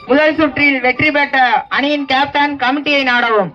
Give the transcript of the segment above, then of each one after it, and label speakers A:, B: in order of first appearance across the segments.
A: முதல் சுற்றில் வெற்றி பெற்ற அணியின் கேப்டன் கமிட்டியை நாடவும்.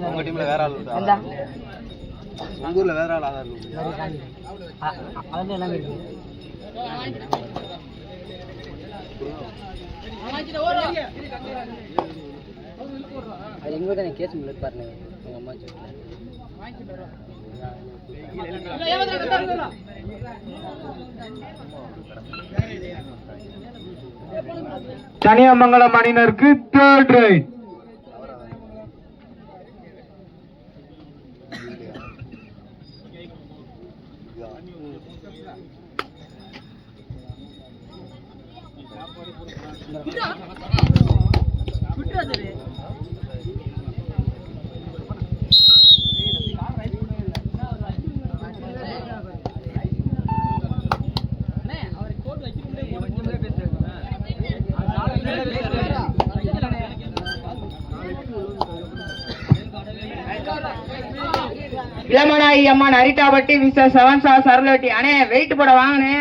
B: உங்க டீம்ல வேற ஆள் உண்டா? உங்க ஊர்ல வேற ஆள் ஆதார்
A: அதெல்லாம் இருக்கு. அது எங்க தான் கேஸ் முள்ள பாருங்க. உங்க அம்மா
C: தனியாமங்கலம் அணியினருக்கு தேர்ட் ரைட்.
A: இளமனாயி அம்மன் அரிட்டாபட்டி மிஸ்டர் செவன் சார் சரலோட்டி. அண்ணே வெயிட் போட வாங்கண்ணே.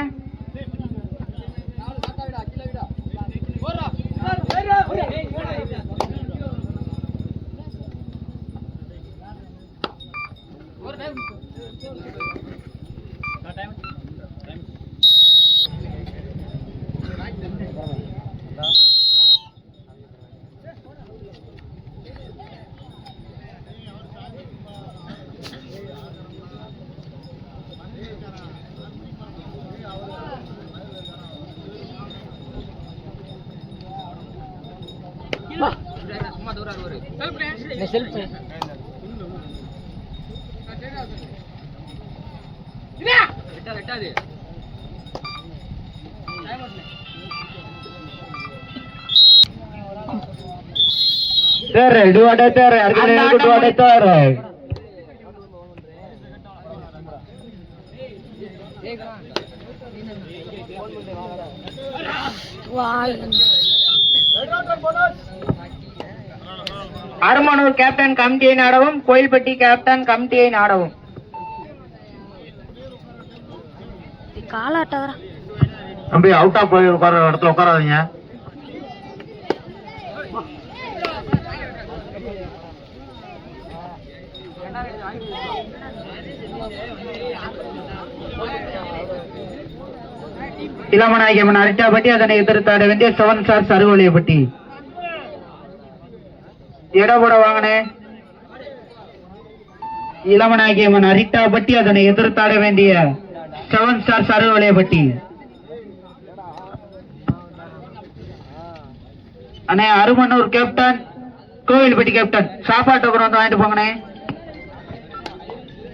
A: அருமனூர் கேப்டன் கமிட்டியை நாடவும். கோயில்பட்டி கேப்டன் கமிட்டியை நாடவும்.
C: தம்பி அவுட் ஆஃப் போய் உட்கார இடத்துல உட்காராதீங்க. இளமநாயகமன் அரிட்டாபட்டி, அதனை எதிர்த்தாட வேண்டிய செவன் சார் சருவலியப்பட்டி. இடப்பட வாங்கினே. இளமநாயகமன் அரிட்டாபட்டி, அதனை எதிர்த்தாட வேண்டிய செவன் ஸ்டார் சருவலியப்பட்டி. அண்ணே அருமனூர் கேப்டன், கோவில்பட்டி கேப்டன் சாப்பாட்டு வந்து வாங்கிட்டு போங்கண்ணே.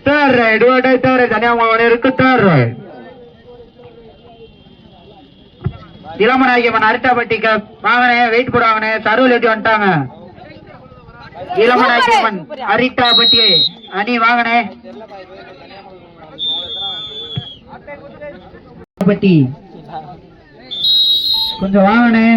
C: Third raid Kanyakumari third raid. இளமநாயகமன் அரிட்டாபட்டி வாங்கனே, வெயிட் போடுவாங்கண்ணே. சருவலியப்பட்டி வந்துட்டாங்க. இளமநாயகமன் அரிட்டாபட்டி அணி வாங்கனே. பட்டி கொஞ்சம் வாங்கண்ணே.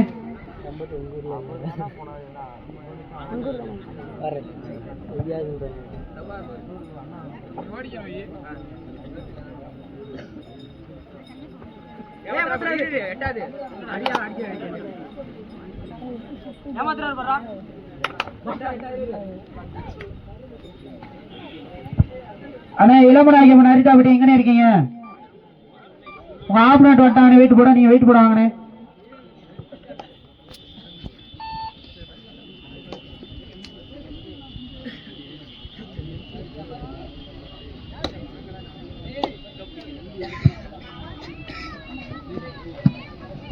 C: அண்ணா இளமராஜன் அரிட்டாப்பட்டி எங்கண்ணே இருக்கீங்க? உங்க ஆப்னட் வட்டாங்கண்ணே, வெயிட் போட, நீங்க வெயிட் போடுவாங்கண்ணே.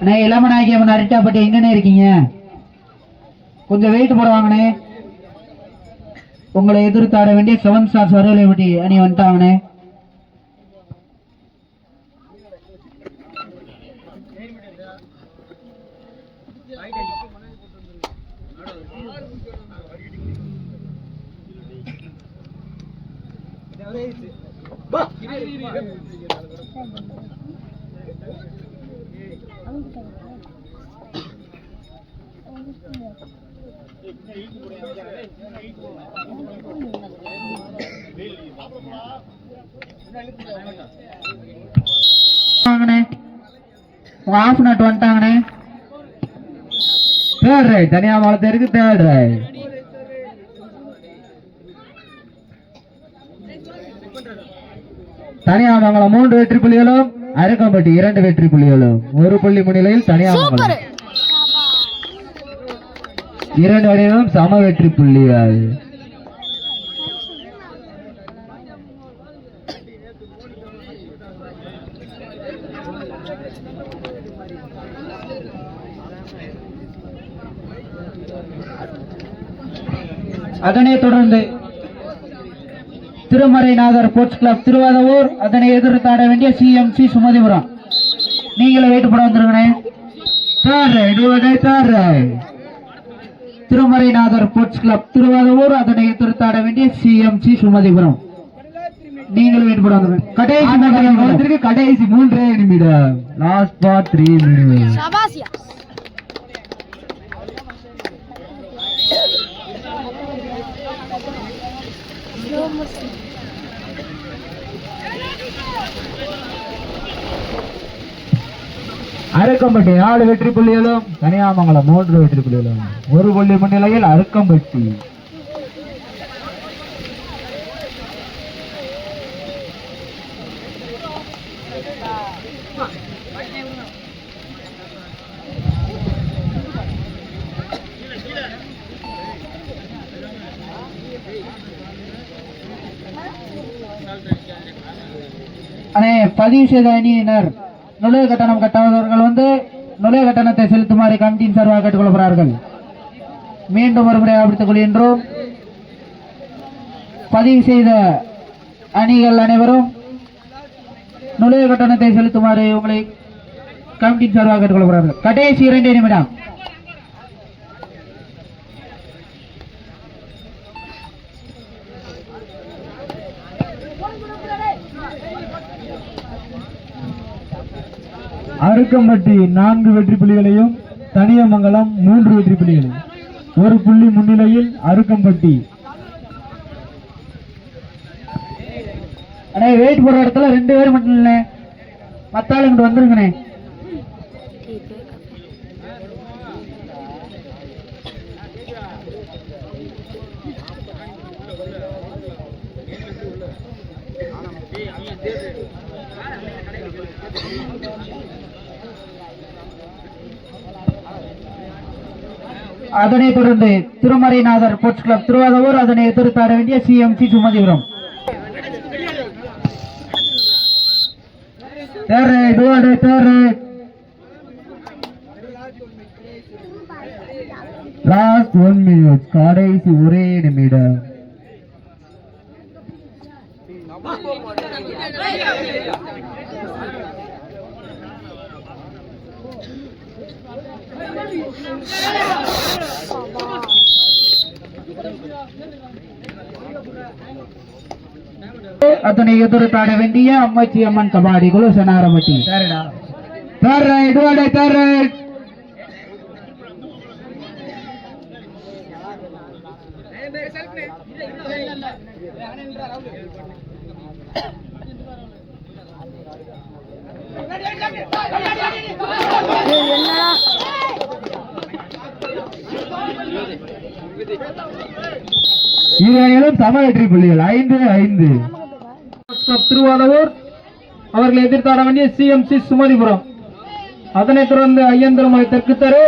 C: அண்ணே இளமநாயகி அரிட்டாப்பட்டி எங்கண்ணே இருக்கீங்க? கொஞ்சம் வெயிட் போடுவாங்கண்ணே. உங்களை எதிர்த்தாட வேண்டிய 7 ஸ்டார் சரோலைப்பட்டி அணி வந்துட்டாங்கண்ணே. ஆஃப் நட் வந்துட்டாங்கண்ணே. தேர்ட் ரைட் தனியா மாலத்திற்கு தேர்ட் ரைட். தனியாமங்கலம் 3 வெற்றி புள்ளிகளும், அருக்கம்பட்டி 2 வெற்றி புள்ளிகளும். 1 புள்ளி முன்னிலையில் தனியாமங்கலம். 2 அணிகளும் சம வெற்றி புள்ளிகள். அதனைத் தொடர்ந்து திருமறைநாதர் ஸ்போர்ட்ஸ் கிளப் திருவாதூர், அதனை எதிர்த்தாட வேண்டிய சிஎம்சி சுமதிபுரம். நீங்களே வெயிட் போட வந்துருங்கண்ணே. திருமறைநாதர் ஸ்போர்ட்ஸ் கிளப் திருவாதூர், அதனை எதிர்த்தாட வேண்டிய சிஎம்சி சுமதிபுரம். நீங்களும் வெயிட் போட வந்துருங்க. கடைசி 3 நிமிடம். Last for 3 minutes. அருக்கம்பட்டி 4 வெற்றி புள்ளிகளும், கனியாமங்கலம் 3 வெற்றி புள்ளிகளும். 1 புள்ளி முன்னிலையில் அருக்கம்பட்டி. அண்ணே பதிவு செய்த அணியினர் நுழைவு கட்டணம் கட்டாதவர்கள் வந்து நுழைவு கட்டணத்தை செலுத்துமாறு கமிட்டியின் சார்பாக கேட்டுக்கொள்ளப்படுகிறார்கள். மீண்டும் ஒருமுறை ஆபத்துக் கொள்கின்றோம். பதிவு செய்த அணிகள் அனைவரும் நுழைவு கட்டணத்தை செலுத்துமாறு உங்களை கமிட்டியின் சார்பாக கேட்டுக்கொள்ளப்படுகிறார்கள். கடைசி 2 நிமிடம். அருக்கம்பட்டி 4 வெற்றி புள்ளிகளையும், தனியமங்கலம் 3 வெற்றி புள்ளிகளையும். 1 புள்ளி முன்னிலையில் அருக்கம்பட்டி. அண்ணே வெயிட் போடுற இடத்துல 2 பேர் மட்டும் இல்லை, மத்த ஆளுங்கிட்ட வந்துருங்கண்ணே. அதனைத் தொடர்ந்து திருமறைநாதர் ஸ்போர்ட்ஸ் கிளப் திருவாதூர், அதனை எதிர்த்தாட வேண்டிய சிஎம்சி சுமதிபுரம். லாஸ்ட் 1 மினிட், கடைசி 1 நிமிடம். அதனை எதிர்த்தாட வேண்டிய அம்மாச்சி அம்மன் கபாடி குழு சனாரமட்டி.
B: சரிடா.
C: Third right third right. இருவரும் சம வெற்றி புள்ளிகள் 5-5. திருவாரூர் அவர்களை எதிர்த்தாட வேண்டிய சிஎம்சி சுமதிபுரம். அதனைத் தொடர்ந்து ஐயந்தரமலை தெற்கு தெரு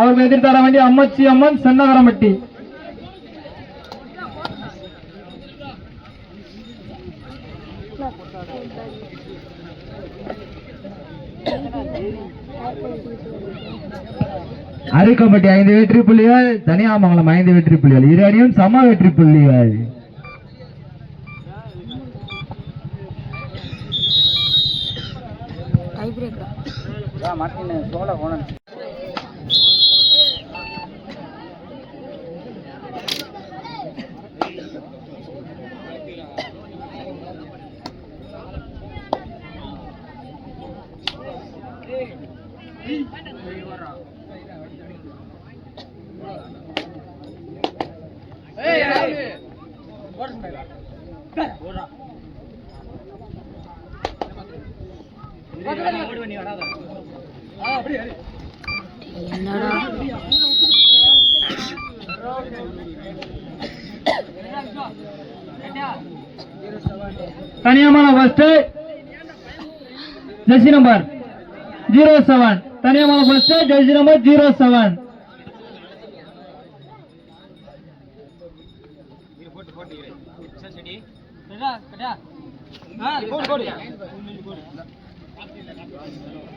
C: அவர்களை எதிர்த்தாட வேண்டிய அம்மச்சி அம்மன் சென்னகரமட்டி. அருக்கம்பட்டி 5 வெற்றி புள்ளிகள், தனியாமங்கலம் 5 வெற்றி புள்ளிகள். இரு அணியும் சம வெற்றி புள்ளிகள். Thaniyamalai first jersey number 07. Thaniyamalai first jersey number 07.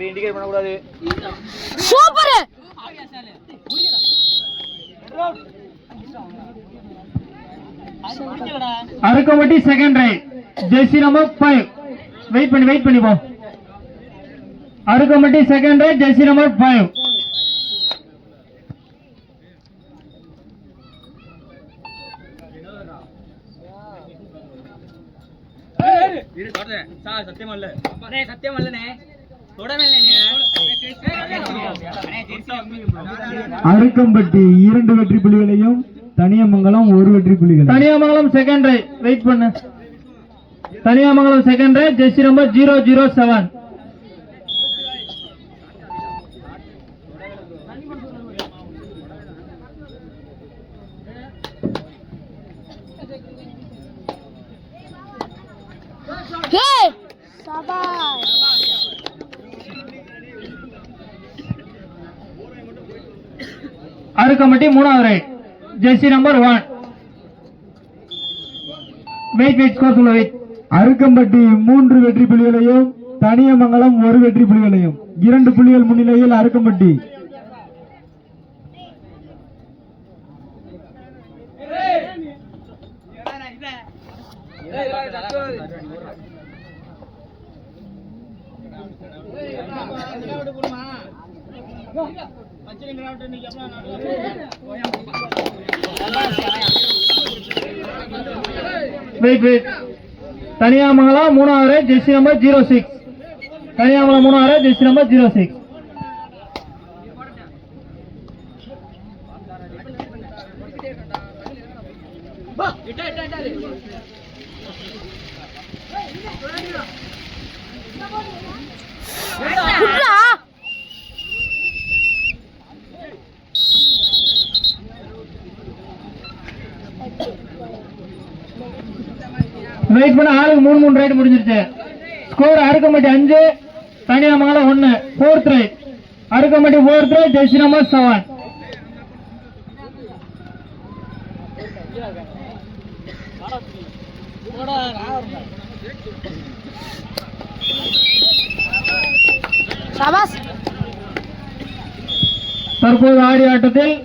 B: Indicate பண்ண கூடாது.
D: Super.
C: Arukkampatti second right jersey number 5. Wait பண்ணி போ. Arukkampatti second right jersey number 5. Arukkampatti 2 வெற்றி புள்ளிகளையும், தனியாமங்கலம் 1 வெற்றி புள்ளிகள். தனியாமங்கலம் செகண்ட் ரைட் வெயிட் பண்ணு. Thaniyamangalam second right jersey number 007. Arukkampatti 3வது right jersey number 1. Wait score சொல்ல வெயிட். அருக்கம்பட்டி 3 வெற்றி புள்ளிகளையும், தனியாமங்கலம் 1 வெற்றி புள்ளிகளையும். 2 புள்ளிகள் முன்னிலையில் அருக்கம்பட்டி. வெயிட் தனியாமங்கலம் 3வது ரைட் ஜெர்சி நம்பர் 06. தனியாமங்கலம் 3வது ரைட் ஜெர்சி நம்பர் 06. வெயிட் பண்ண ஆளுக்கு 3 ரைட் முடிஞ்சிருச்சு. Score Arukkampatti 5, Thaniyamangalam 1. 4th raid Arukkampatti 4th raid jersey number 7. தற்போது ஆடிய ஆட்டத்தில்